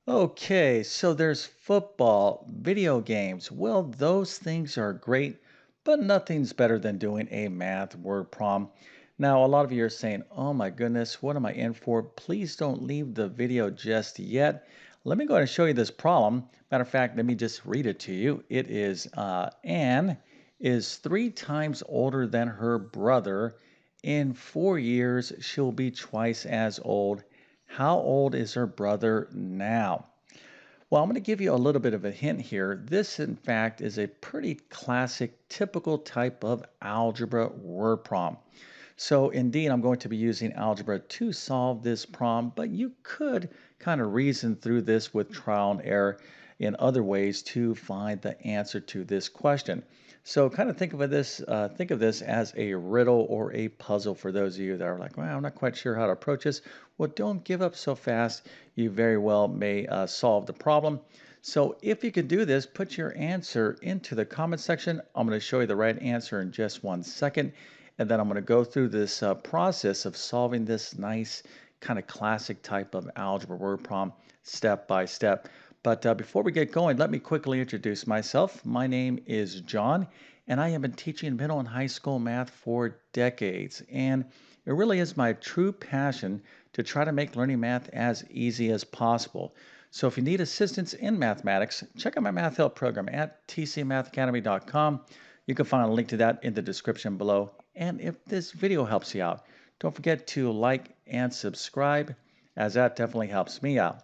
Okay, so there's football, video games. Well, those things are great, but nothing's better than doing a math word problem. Now, a lot of you are saying, oh my goodness, what am I in for? Please don't leave the video just yet. Let me go ahead and show you this problem. Matter of fact, let me just read it to you. It is Anne is 3 times older than her brother. In 4 years, she'll be twice as old. How old is her brother now? Well, I'm going to give you a little bit of a hint here. This, in fact, is a pretty classic, typical type of algebra word problem. So indeed, I'm going to be using algebra to solve this problem, but you could kind of reason through this with trial and error in other ways to find the answer to this question. So kind of think of this as a riddle or a puzzle for those of you that are like, well, I'm not quite sure how to approach this. Well, don't give up so fast. You very well may solve the problem. So if you can do this, put your answer into the comment section. I'm going to show you the right answer in just 1 second. And then I'm going to go through this process of solving this nice kind of classic type of algebra word problem step by step. But before we get going, let me quickly introduce myself. My name is John, and I have been teaching middle and high school math for decades. And it really is my true passion to try to make learning math as easy as possible. So if you need assistance in mathematics, check out my math help program at tcmathacademy.com. You can find a link to that in the description below. And if this video helps you out, don't forget to like and subscribe, as that definitely helps me out.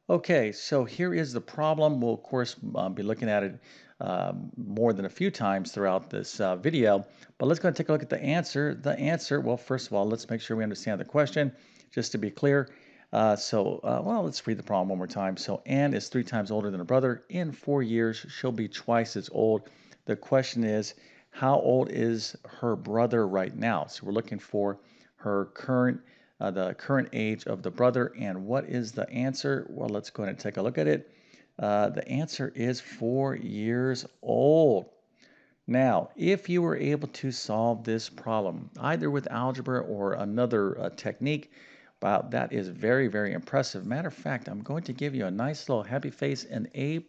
Okay, so here is the problem. We'll, of course, be looking at it more than a few times throughout this video, but let's go and take a look at the answer. The answer, well, first of all, let's make sure we understand the question, just to be clear. Well, let's read the problem one more time. So Anne is 3 times older than her brother. In 4 years, she'll be twice as old. The question is, how old is her brother right now? So we're looking for her the current age of the brother. And what is the answer? Well, let's go ahead and take a look at it. The answer is 4 years old. Now, if you were able to solve this problem, either with algebra or another technique, wow, that is very, very impressive. Matter of fact, I'm going to give you a nice little happy face, an A++.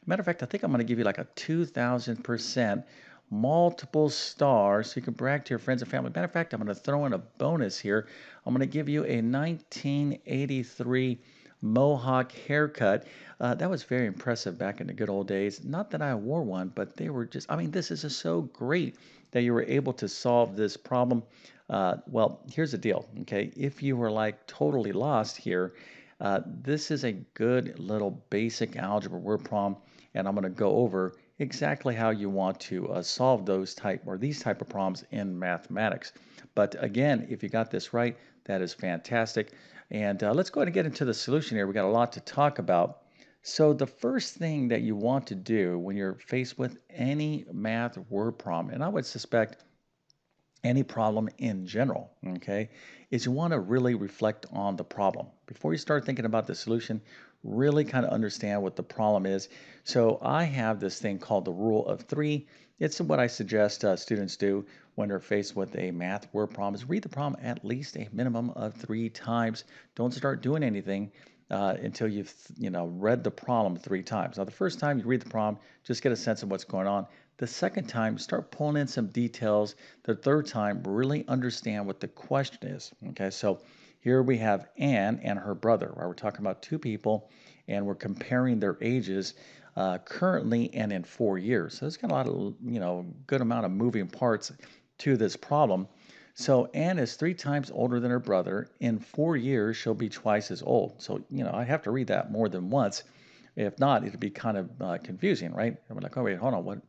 Matter of fact, I think I'm going to give you like a 2,000% multiple stars so you can brag to your friends and family. Matter of fact, I'm going to throw in a bonus here. I'm going to give you a 1983 Mohawk haircut. That was very impressive back in the good old days. Not that I wore one, but they were just, I mean, this is just so great that you were able to solve this problem. Well, here's the deal, okay? If you were like totally lost here, this is a good little basic algebra word problem, and I'm going to go over exactly how you want to solve these type of problems in mathematics. But again, if you got this right, that is fantastic. And let's go ahead and get into the solution here. We got a lot to talk about. So the first thing that you want to do when you're faced with any math word problem, and I would suspect any problem in general, okay, is you want to really reflect on the problem. Before you start thinking about the solution, really kind of understand what the problem is. So I have this thing called the rule of three. It's what I suggest students do when they're faced with a math word problem is read the problem at least a minimum of 3 times. Don't start doing anything until you've read the problem 3 times. Now, the first time you read the problem, just get a sense of what's going on. The second time, start pulling in some details. The third time, really understand what the question is. Okay, so here we have Anne and her brother, right? We're talking about two people, and we're comparing their ages currently and in 4 years. So there's got a lot of, good amount of moving parts to this problem. So Anne is 3 times older than her brother. In 4 years, she'll be twice as old. So, I have to read that more than once. If not, it'd be kind of confusing, right? I'm like, oh wait, hold on,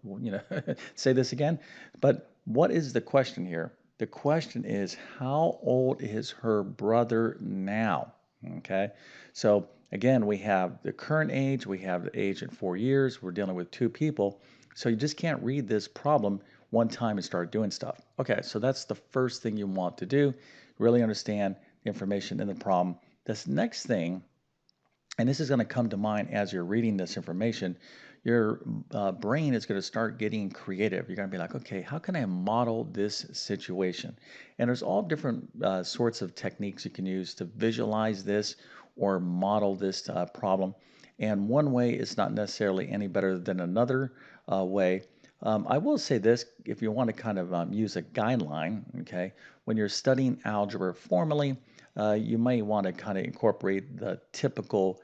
say this again. But what is the question here? The question is, how old is her brother now? Okay, so again, we have the current age, we have the age in 4 years. We're dealing with two people, so you just can't read this problem one time and start doing stuff. Okay, so that's the first thing you want to do. Really understand the information in the problem. This next thing, and this is going to come to mind as you're reading this information, your brain is going to start getting creative. You're going to be like, okay, how can I model this situation? And there's all different sorts of techniques you can use to visualize this or model this problem. And one way is not necessarily any better than another way. I will say this, if you want to kind of use a guideline, okay, when you're studying algebra formally, you may want to kind of incorporate the typical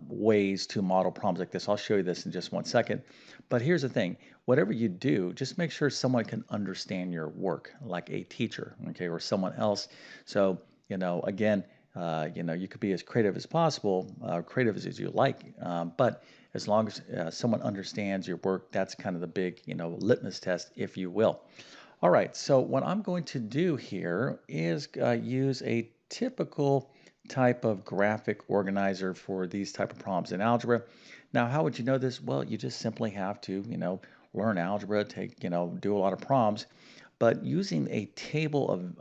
ways to model problems like this. I'll show you this in just one second. But here's the thing, whatever you do, just make sure someone can understand your work, like a teacher, okay, or someone else. So, again, you could be as creative as possible, creative as you like, but as long as someone understands your work, that's kind of the big, litmus test, if you will. All right, so what I'm going to do here is use a typical type of graphic organizer for these type of problems in algebra. Now, how would you know this? Well, you just simply have to, learn algebra, do a lot of problems. But using a table,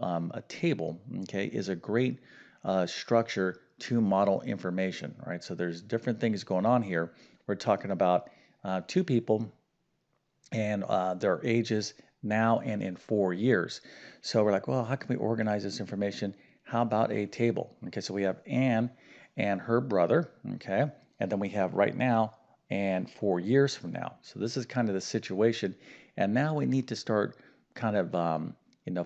okay, is a great structure to model information, right? So there's different things going on here. We're talking about two people and their ages now and in 4 years. So we're like, well, how can we organize this information? How about a table? Okay, so we have Anne and her brother, okay, and then we have right now and 4 years from now. So this is kind of the situation, and now we need to start kind of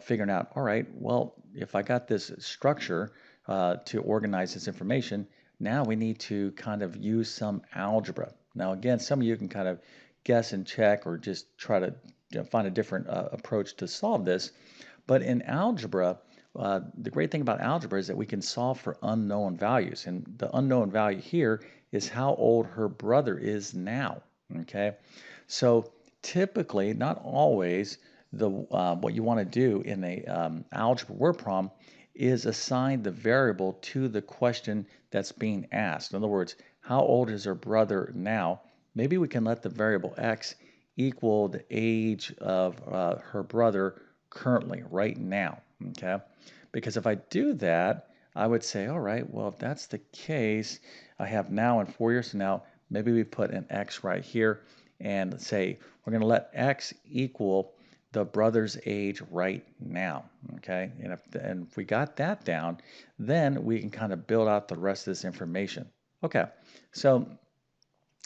figuring out. All right, well, if I got this structure to organize this information, now we need to kind of use some algebra. Now, again, some of you can kind of guess and check or just try to find a different approach to solve this. But in algebra, the great thing about algebra is that we can solve for unknown values. And the unknown value here is how old her brother is now. Okay. So typically, not always, what you want to do in a algebra word problem is assign the variable to the question that's being asked. In other words, how old is her brother now? Maybe we can let the variable x equal the age of her brother currently, right now, okay? Because if I do that, I would say, all right, well, if that's the case, I have now and 4 years from now, maybe we put an x right here and say we're going to let x equal the brother's age right now, okay? And if we got that down, then we can kind of build out the rest of this information. Okay, so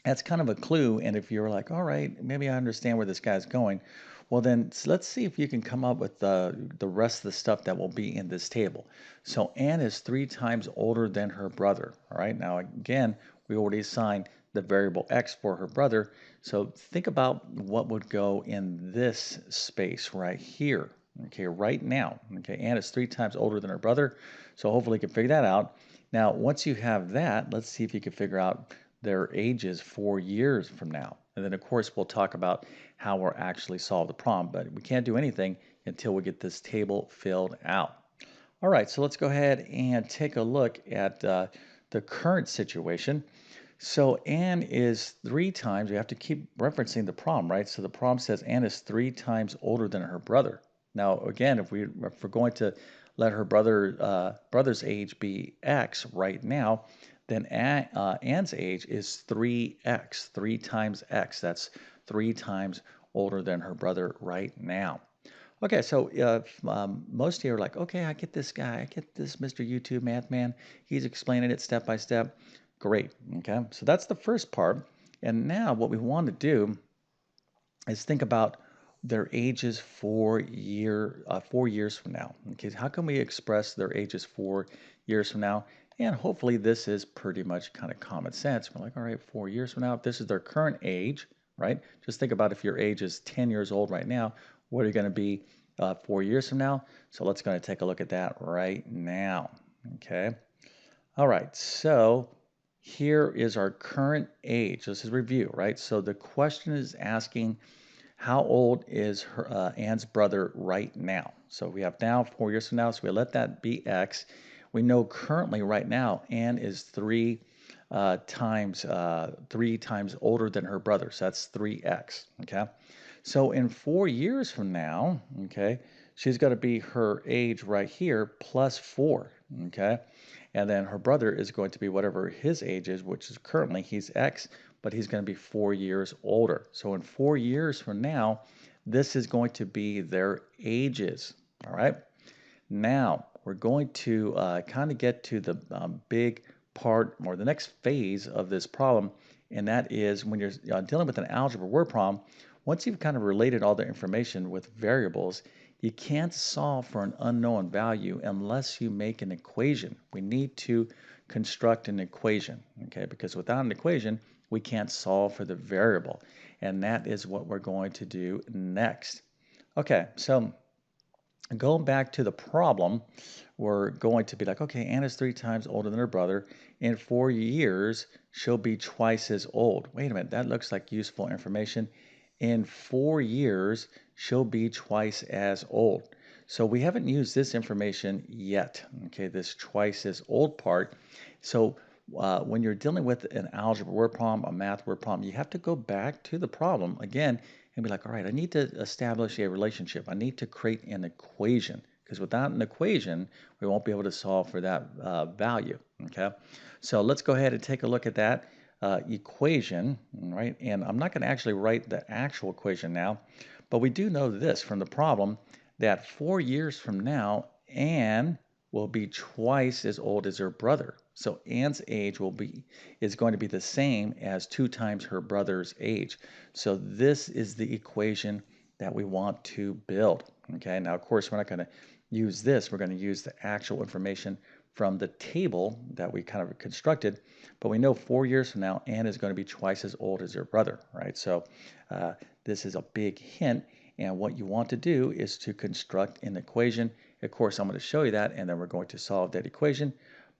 that's kind of a clue. And if you're like, all right, maybe I understand where this guy's going, well, then let's see if you can come up with the rest of the stuff that will be in this table. So Anne is 3 times older than her brother. All right, now again, we already assigned the variable x for her brother. So think about what would go in this space right here. Okay, right now. Okay, Anne is 3 times older than her brother. So hopefully you can figure that out. Now, once you have that, let's see if you can figure out their ages 4 years from now. And then, of course, we'll talk about how we'll actually solve the problem, but we can't do anything until we get this table filled out. All right, so let's go ahead and take a look at the current situation. So Anne is 3 times, we have to keep referencing the problem, right? So the problem says Anne is 3 times older than her brother. Now, again, if we're going to let her brother's age be X right now, then Anne's age is 3x, 3 times x. That's 3 times older than her brother right now. Okay, so most of you are like, okay, I get this guy, I get this Mr. YouTube Math Man. He's explaining it step by step. Great, okay? So that's the first part. And now what we want to do is think about their ages 4 years from now. Okay, how can we express their ages 4 years from now? And hopefully this is pretty much kind of common sense. We're like, all right, 4 years from now, if this is their current age, right? Just think about if your age is 10 years old right now, what are you going to be 4 years from now? So let's go and take a look at that right now. Okay. All right, so here is our current age. This is review, right? So the question is asking how old is Anne's brother right now? So we have now 4 years from now, so we let that be X. We know currently right now Anne is 3 times older than her brother, so that's 3x. Okay, so in 4 years from now, okay, she's got to be her age right here plus 4. Okay, and then her brother is going to be whatever his age is, which is currently he's X, but he's going to be 4 years older. So in 4 years from now, this is going to be their ages. All right. Now we're going to kind of get to the big part or the next phase of this problem, and that is when you're dealing with an algebra word problem, once you've kind of related all the information with variables, you can't solve for an unknown value unless you make an equation. We need to construct an equation, okay? Because without an equation, we can't solve for the variable. And that is what we're going to do next. Okay, so going back to the problem, we're going to be like, okay, Anna's 3 times older than her brother. In 4 years, she'll be twice as old. Wait a minute, that looks like useful information. In 4 years, she'll be twice as old. So we haven't used this information yet, okay, this twice as old part. So when you're dealing with an algebra word problem, a math word problem, you have to go back to the problem again and be like, all right, I need to establish a relationship. I need to create an equation because without an equation, we won't be able to solve for that value, okay? So let's go ahead and take a look at that equation, right? And I'm not going to actually write the actual equation now, but we do know this from the problem that 4 years from now, Anne will be twice as old as her brother. So Anne's age is going to be the same as 2 times her brother's age. So this is the equation that we want to build. Okay, now of course we're not going to use this. We're going to use the actual information from the table that we kind of constructed. But we know 4 years from now, Anne is going to be twice as old as her brother, right? So this is a big hint. And what you want to do is to construct an equation. Of course, I'm going to show you that, and then we're going to solve that equation.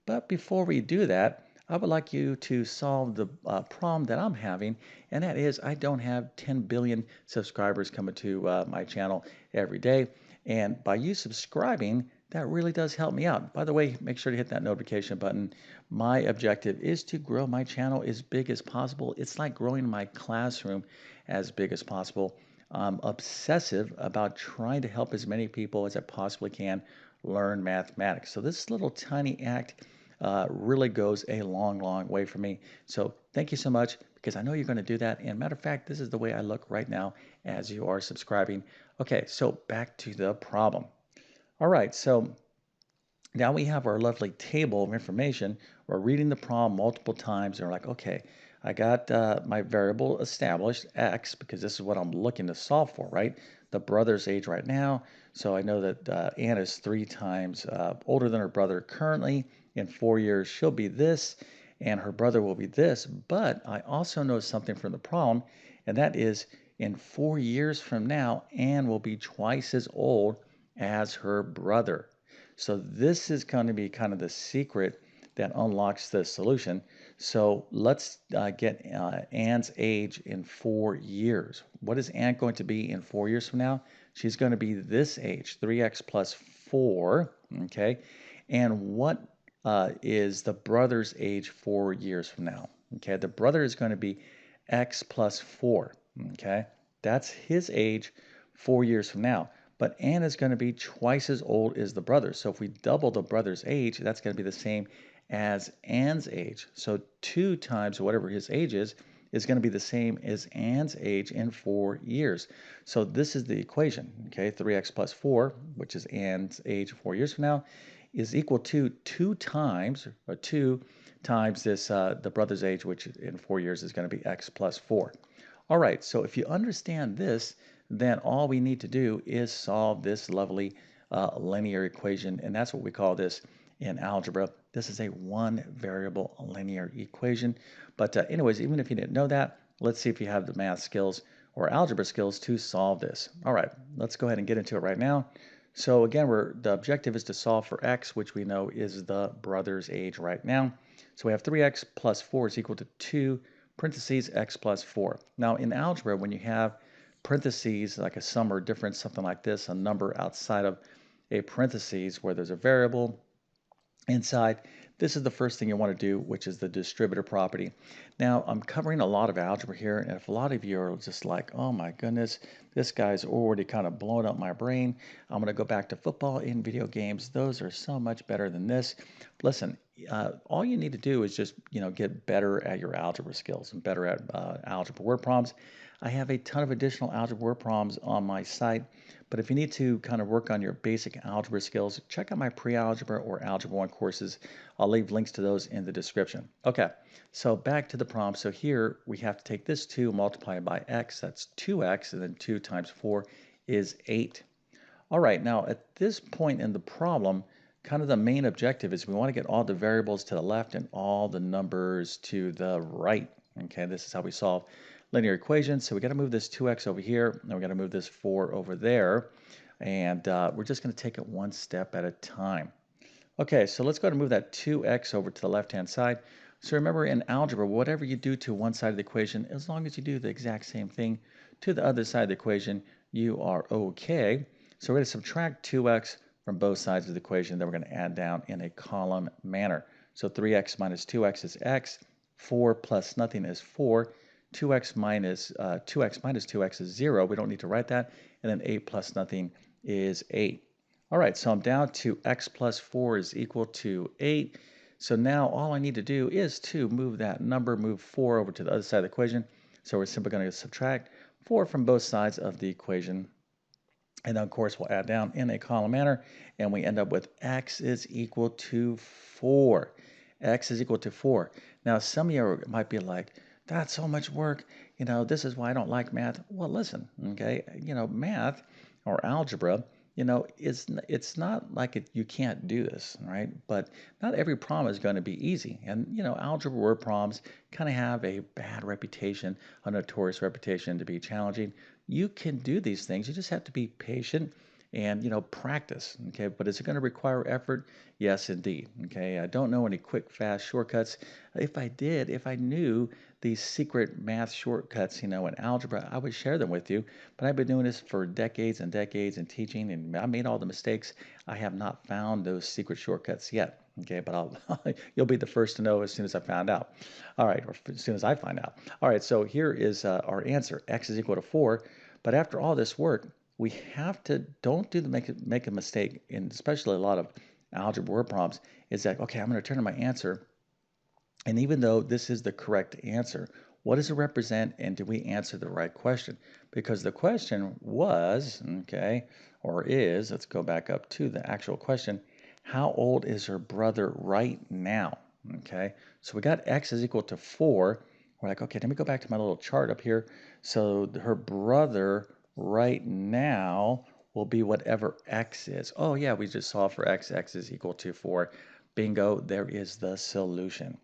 But before we do that, I would like you to solve the problem that I'm having, and that is I don't have 10 billion subscribers coming to my channel every day. And by you subscribing, that really does help me out. By the way, make sure to hit that notification button. My objective is to grow my channel as big as possible. It's like growing my classroom as big as possible. I'm obsessive about trying to help as many people as I possibly can learn mathematics. So this little tiny act really goes a long, long way for me. So thank you so much because I know you're going to do that. And matter of fact, this is the way I look right now as you are subscribing. Okay, so back to the problem. All right, so now we have our lovely table of information. We're reading the problem multiple times and we're like, okay, I got my variable established, x, because this is what I'm looking to solve for, right? The brother's age right now. So I know that Anne is 3 times older than her brother currently. In 4 years, she'll be this, and her brother will be this. But I also know something from the problem, and that is in 4 years from now, Anne will be twice as old as her brother. So this is going to be kind of the secret that unlocks the solution. So let's get Anne's age in 4 years. What is Anne going to be in 4 years from now? She's going to be this age, 3x plus 4, okay? And what is the brother's age 4 years from now? Okay, the brother is going to be x plus 4, okay? That's his age 4 years from now. But Anne is going to be twice as old as the brother. So if we double the brother's age, that's going to be the same as Anne's age. So 2 times whatever his age is going to be the same as Anne's age in 4 years. So this is the equation, okay? 3x plus 4, which is Anne's age 4 years from now, is equal to 2 times this, the brother's age, which in 4 years is going to be x plus 4. All right, so if you understand this, then all we need to do is solve this lovely linear equation, and that's what we call this in algebra. This is a one variable linear equation. But anyways, even if you didn't know that, let's see if you have the math skills or algebra skills to solve this. All right, let's go ahead and get into it right now. So again, the objective is to solve for x, which we know is the brother's age right now. So we have 3x plus 4 is equal to 2 parentheses x plus 4. Now in algebra, when you have parentheses, like a sum or difference, something like this, a number outside of a parentheses where there's a variable inside, this is the first thing you want to do, which is the distributive property. Now, I'm covering a lot of algebra here, and if a lot of you are just like, oh my goodness, this guy's already kind of blown up my brain, I'm going to go back to football and video games. Those are so much better than this. Listen, all you need to do is just, get better at your algebra skills and better at algebra word problems. I have a ton of additional algebra word problems on my site, But if you need to kind of work on your basic algebra skills, check out my pre-algebra or algebra 1 courses. I'll leave links to those in the description. Okay, so back to the problem. So here we have to take this 2 multiplied by x, that's 2x, and then 2 times 4 is 8. All right, now at this point in the problem, kind of the main objective is we want to get all the variables to the left and all the numbers to the right. Okay, this is how we solve linear equations. So we got to move this 2x over here, and we got to move this 4 over there. And we're just going to take it one step at a time. Okay, so let's go ahead and move that 2x over to the left-hand side. So remember in algebra, whatever you do to one side of the equation, as long as you do the exact same thing to the other side of the equation, you are okay. So we're going to subtract 2x from both sides of the equation, then we're going to add down in a column manner. So 3x minus 2x is x, 4 plus nothing is 4, 2x minus 2x is 0, we don't need to write that, and then 8 plus nothing is 8. All right, so I'm down to x plus 4 is equal to 8. So now all I need to do is to move that number, move 4 over to the other side of the equation. So we're simply going to subtract 4 from both sides of the equation. And then, of course, we'll add down in a column manner, and we end up with x is equal to 4. X is equal to 4. Now, some of you might be like, that's so much work. This is why I don't like math. Well, listen, okay? Math or algebra, it's not like you can't do this, right? But not every problem is going to be easy. And, algebra word problems kind of have a bad reputation, a notorious reputation to be challenging. You can do these things. You just have to be patient and, practice, okay? But is it going to require effort? Yes, indeed, okay? I don't know any quick, fast shortcuts. If I knew these secret math shortcuts, in algebra, I would share them with you. But I've been doing this for decades and decades and teaching, and I made all the mistakes. I have not found those secret shortcuts yet. Okay, but you'll be the first to know as soon as I found out. All right, or as soon as I find out. All right, so here is our answer. X is equal to 4. But after all this work, we have to, don't do the make a mistake, and especially a lot of algebra word problems, is that, okay, I'm going to turn to my answer. And even though this is the correct answer, what does it represent, and did we answer the right question? Because the question was, okay, or is, let's go back up to the actual question, how old is her brother right now? Okay, so we got x is equal to 4. We're like, okay, let me go back to my little chart up here. So her brother right now will be whatever x is. Oh yeah, we just solved for x. X is equal to 4. Bingo, there is the solution.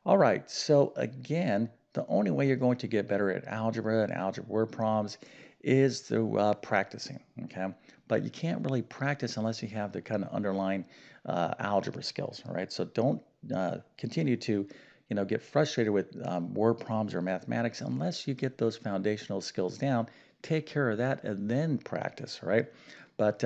All right, so again, the only way you're going to get better at algebra and algebra word problems is through practicing, okay? But you can't really practice unless you have the kind of underlying algebra skills, all right? So don't continue to, get frustrated with word problems or mathematics unless you get those foundational skills down. Take care of that and then practice, right? But,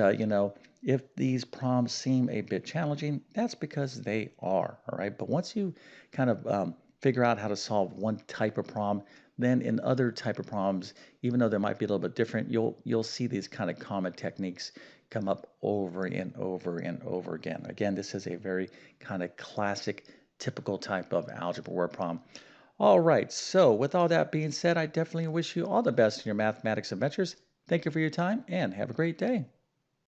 if these problems seem a bit challenging, that's because they are, all right? But once you kind of figure out how to solve one type of problem, then in other type of problems, even though they might be a little bit different, you'll see these kind of common techniques come up over and over and over again. Again, this is a very kind of classic, typical type of algebra word problem. All right, so with all that being said, I definitely wish you all the best in your mathematics adventures. Thank you for your time and have a great day.